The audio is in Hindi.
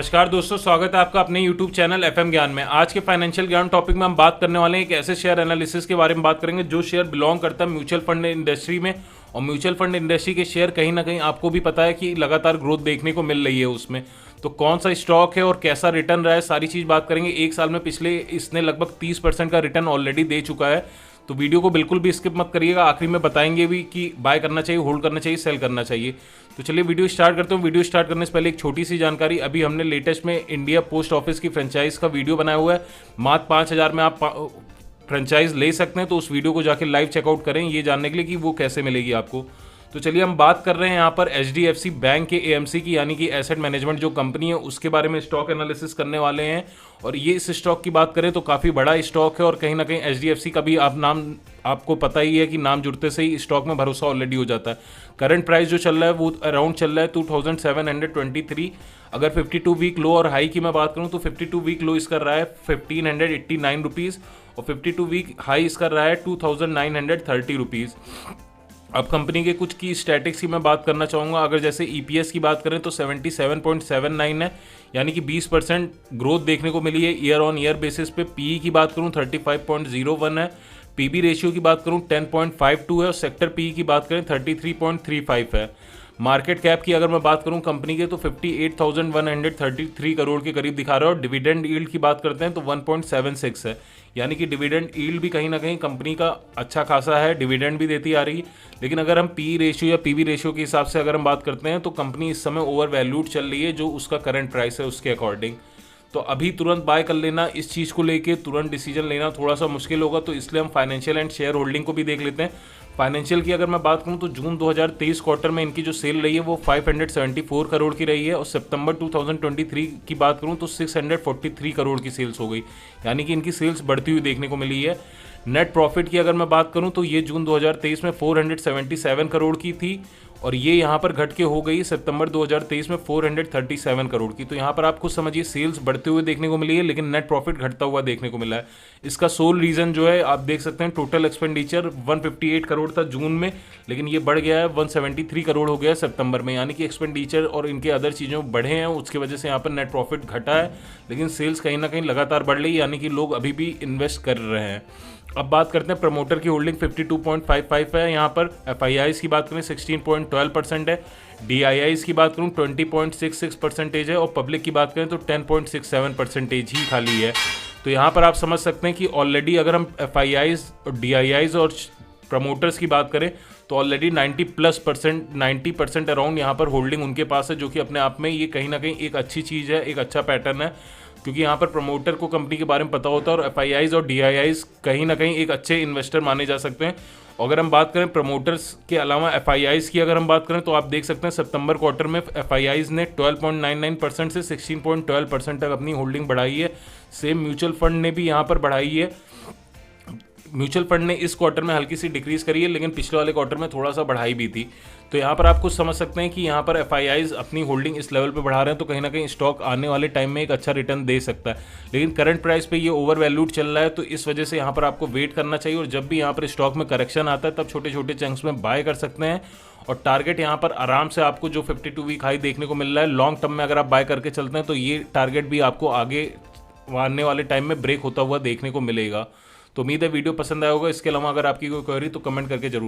नमस्कार दोस्तों, स्वागत है आपका अपने YouTube चैनल FM ज्ञान में। आज के फाइनेंशियल ज्ञान टॉपिक में हम बात करने वाले हैं एक ऐसे शेयर एनालिसिस के बारे में बात करेंगे जो शेयर बिलोंग करता है म्यूचुअल फंड इंडस्ट्री में। और म्यूचुअल फंड इंडस्ट्री के शेयर कहीं ना कहीं आपको भी पता है कि लगातार ग्रोथ देखने को मिल रही है उसमें। तो कौन सा स्टॉक है और कैसा रिटर्न रहा है, सारी चीज़ बात करेंगे। एक साल में पिछले इसने लगभग 30% का रिटर्न ऑलरेडी दे चुका है। तो वीडियो को बिल्कुल भी स्किप मत करिएगा, आखिरी में बताएंगे भी कि बाय करना चाहिए, होल्ड करना चाहिए, सेल करना चाहिए। तो चलिए वीडियो स्टार्ट करते हैं। वीडियो स्टार्ट करने से पहले एक छोटी सी जानकारी, अभी हमने लेटेस्ट में इंडिया पोस्ट ऑफिस की फ्रेंचाइज का वीडियो बनाया हुआ है। मात्र 5,000 में आप फ्रेंचाइज ले सकते हैं। तो उस वीडियो को जाके लाइव चेकआउट करें ये जानने के लिए कि वो कैसे मिलेगी आपको। तो चलिए हम बात कर रहे हैं यहाँ पर HDFC बैंक के AMC की, यानी कि एसेट मैनेजमेंट जो कंपनी है उसके बारे में स्टॉक एनालिसिस करने वाले हैं। और ये इस स्टॉक की बात करें तो काफ़ी बड़ा स्टॉक है और कहीं ना कहीं HDFC का भी आपको पता ही है कि नाम जुड़ते से ही स्टॉक में भरोसा ऑलरेडी हो जाता है। करंट प्राइस जो चल रहा है वो अराउंड चल रहा है 2723। अगर 52 वीक लो और हाई की मैं बात करूँ तो 52 वीक लो इसका रहा है 1589 रुपीज़ और 52 वीक हाई इसका रहा है 2930 रुपीज़। अब कंपनी के कुछ की स्टैटिक्स की मैं बात करना चाहूँगा। अगर जैसे EPS की बात करें तो 77.79 है, यानी कि 20% ग्रोथ देखने को मिली है ईयर ऑन ईयर बेसिस पे। PE की बात करूँ 35.01 है। PB रेशियो की बात करूँ 10.52 है और सेक्टर PE की बात करें 33.35 है। मार्केट कैप की अगर मैं बात करूं कंपनी के तो 58,133 करोड़ के करीब दिखा रहा है। और डिविडेंड यील्ड की बात करते हैं तो 1.76 है, यानी कि डिविडेंड यील्ड भी कहीं ना कहीं कंपनी का अच्छा खासा है, डिविडेंड भी देती आ रही है। लेकिन अगर हम PE रेशियो या PB रेशियो के हिसाब से अगर हम बात करते हैं तो कंपनी इस समय ओवर वैल्यूड चल रही है जो उसका करंट प्राइस है उसके अकॉर्डिंग। तो अभी तुरंत बाय कर लेना, इस चीज़ को लेके तुरंत डिसीजन लेना थोड़ा सा मुश्किल होगा। तो इसलिए हम फाइनेंशियल एंड शेयर होल्डिंग को भी देख लेते हैं। फाइनेंशियल की अगर मैं बात करूं तो जून 2023 क्वार्टर में इनकी जो सेल रही है वो 574 करोड़ की रही है और सितंबर 2023 की बात करूं तो 643 करोड़ की सेल्स हो गई, यानी कि इनकी सेल्स बढ़ती हुई देखने को मिली है। नेट प्रॉफिट की अगर मैं बात करूं तो ये जून 2023 में 477 करोड़ की थी और ये यहाँ पर घट के हो गई सितंबर 2023 में 437 करोड़ की। तो यहाँ पर आप खुद समझिए सेल्स बढ़ते हुए देखने को मिली है लेकिन नेट प्रॉफिट घटता हुआ देखने को मिला है। इसका सोल रीज़न जो है आप देख सकते हैं, टोटल एक्सपेंडिचर 158 करोड़ था जून में, लेकिन ये बढ़ गया है 173 करोड़ हो गया है सितंबर में, यानी कि एक्सपेंडिचर और इनके अदर चीज़ों बढ़े हैं, उसकी वजह से यहाँ पर नेट प्रॉफिट घटा है। लेकिन सेल्स कहीं ना कहीं लगातार बढ़ रही है, यानी कि लोग अभी भी इन्वेस्ट कर रहे हैं। अब बात करते हैं प्रमोटर की होल्डिंग 52.55 है। यहाँ पर FIIs की बात करें 16.12% है, DIIs की बात करूँ 20.66% है और पब्लिक की बात करें तो 10.67% ही खाली है। तो यहाँ पर आप समझ सकते हैं कि ऑलरेडी अगर हम FIIs और DIIs और प्रमोटर्स की बात करें तो ऑलरेडी 90% अराउंड यहाँ पर होल्डिंग उनके पास है, जो कि अपने आप में ये कहीं ना कहीं एक अच्छी चीज़ है, एक अच्छा पैटर्न है, क्योंकि यहाँ पर प्रमोटर को कंपनी के बारे में पता होता है और FIIs और DIIs कहीं ना कहीं एक अच्छे इन्वेस्टर माने जा सकते हैं। अगर हम बात करें प्रमोटर्स के अलावा FIIs की अगर हम बात करें तो आप देख सकते हैं सितंबर क्वार्टर में FIIs ने 12.99% से 16.12% तक अपनी होल्डिंग बढ़ाई है। सेम म्यूचुअल फंड ने भी यहाँ पर बढ़ाई है। म्यूचुअल फंड ने इस क्वार्टर में हल्की सी डिक्रीज करी है लेकिन पिछले वाले क्वार्टर में थोड़ा सा बढ़ाई भी थी। तो यहाँ पर आप कुछ समझ सकते हैं कि यहाँ पर FIIs अपनी होल्डिंग इस लेवल पे बढ़ा रहे हैं तो कहीं ना कहीं स्टॉक आने वाले टाइम में एक अच्छा रिटर्न दे सकता है। लेकिन करंट प्राइस पे ये ओवर वैल्यूड चल रहा है तो इस वजह से यहाँ पर आपको वेट करना चाहिए और जब भी यहाँ पर स्टॉक में करेक्शन आता है तब छोटे छोटे चंक्स में बाय कर सकते हैं। और टारगेट यहाँ पर आराम से आपको जो 52 वीक हाई देखने को मिल रहा है, लॉन्ग टर्म में अगर आप बाय करके चलते हैं तो ये टारगेट भी आपको आगे आने वाले टाइम में ब्रेक होता हुआ देखने को मिलेगा। तो उम्मीद है वीडियो पसंद आया होगा। इसके अलावा अगर आपकी कोई क्वेरी तो कमेंट करके जरूर